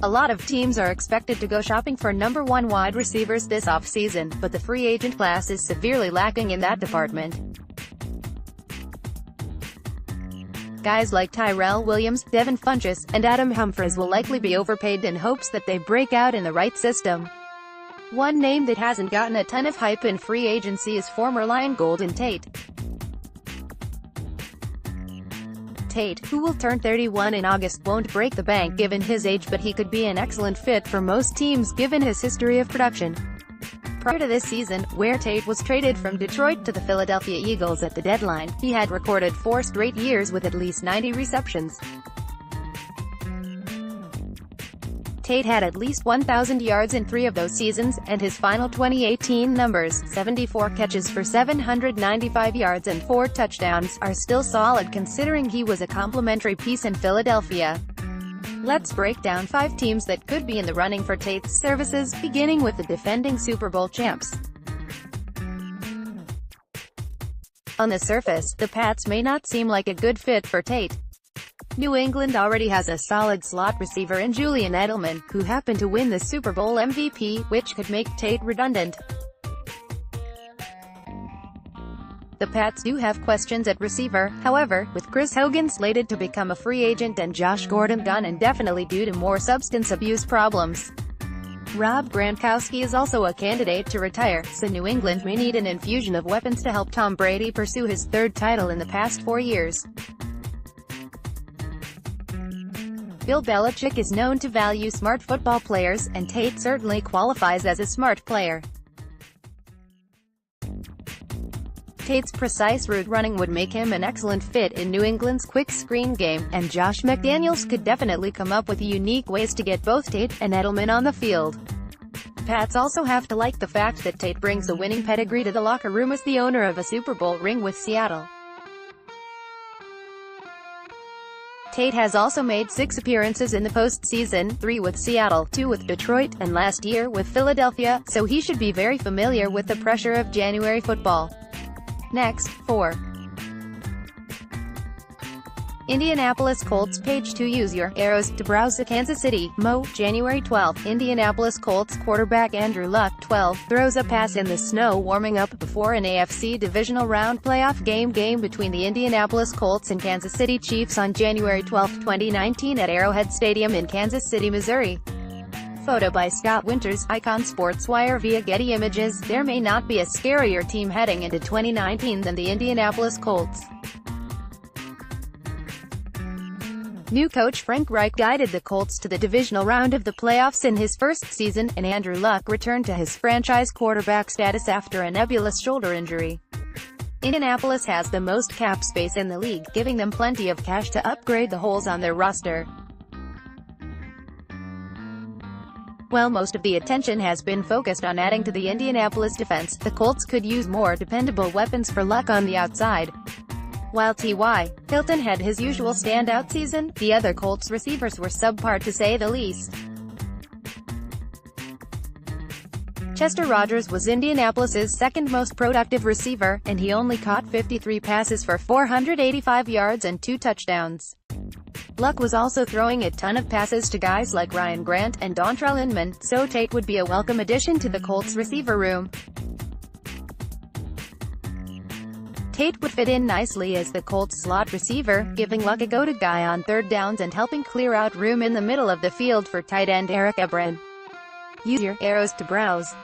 A lot of teams are expected to go shopping for number 1 wide receivers this offseason, but the free agent class is severely lacking in that department. Guys like Tyrell Williams, Devin Funchess, and Adam Humphries will likely be overpaid in hopes that they break out in the right system. One name that hasn't gotten a ton of hype in free agency is former Lion Golden Tate. Tate, who will turn 31 in August, won't break the bank given his age, but he could be an excellent fit for most teams given his history of production. Prior to this season, where Tate was traded from Detroit to the Philadelphia Eagles at the deadline, he had recorded 4 straight years with at least 90 receptions. Tate had at least 1,000 yards in 3 of those seasons, and his final 2018 numbers, 74 catches for 795 yards and 4 touchdowns, are still solid considering he was a complimentary piece in Philadelphia. Let's break down 5 teams that could be in the running for Tate's services, beginning with the defending Super Bowl champs. On the surface, the Pats may not seem like a good fit for Tate. New England already has a solid slot receiver in Julian Edelman, who happened to win the Super Bowl MVP, which could make Tate redundant. The Pats do have questions at receiver, however, with Chris Hogan slated to become a free agent and Josh Gordon gone indefinitely due to more substance abuse problems. Rob Gronkowski is also a candidate to retire, so New England may need an infusion of weapons to help Tom Brady pursue his 3rd title in the past 4 years. Bill Belichick is known to value smart football players, and Tate certainly qualifies as a smart player. Tate's precise route running would make him an excellent fit in New England's quick screen game, and Josh McDaniels could definitely come up with unique ways to get both Tate and Edelman on the field. Pats also have to like the fact that Tate brings a winning pedigree to the locker room as the owner of a Super Bowl ring with Seattle. Tate has also made 6 appearances in the postseason, 3 with Seattle, 2 with Detroit, and last year with Philadelphia, so he should be very familiar with the pressure of January football. Next, 4. Indianapolis Colts. Page 2. Use your arrows to browse the Kansas City. Mo. January 12. Indianapolis Colts quarterback Andrew Luck, 12, throws a pass in the snow warming up before an AFC divisional round playoff game between the Indianapolis Colts and Kansas City Chiefs on January 12, 2019 at Arrowhead Stadium in Kansas City, Missouri. Photo by Scott Winters, Icon SportsWire via Getty Images. There may not be a scarier team heading into 2019 than the Indianapolis Colts. New coach Frank Reich guided the Colts to the divisional round of the playoffs in his first season, and Andrew Luck returned to his franchise quarterback status after a nebulous shoulder injury. Indianapolis has the most cap space in the league, giving them plenty of cash to upgrade the holes on their roster. While most of the attention has been focused on adding to the Indianapolis defense, the Colts could use more dependable weapons for Luck on the outside. While T.Y. Hilton had his usual standout season, the other Colts receivers were subpar to say the least. Chester Rogers was Indianapolis's 2nd most productive receiver, and he only caught 53 passes for 485 yards and 2 touchdowns. Luck was also throwing a ton of passes to guys like Ryan Grant and Dontrell Inman, so Tate would be a welcome addition to the Colts receiver room. Tate would fit in nicely as the Colts slot receiver, giving Luck a go-to guy on 3rd downs and helping clear out room in the middle of the field for tight end Eric Ebron. Use your arrows to browse.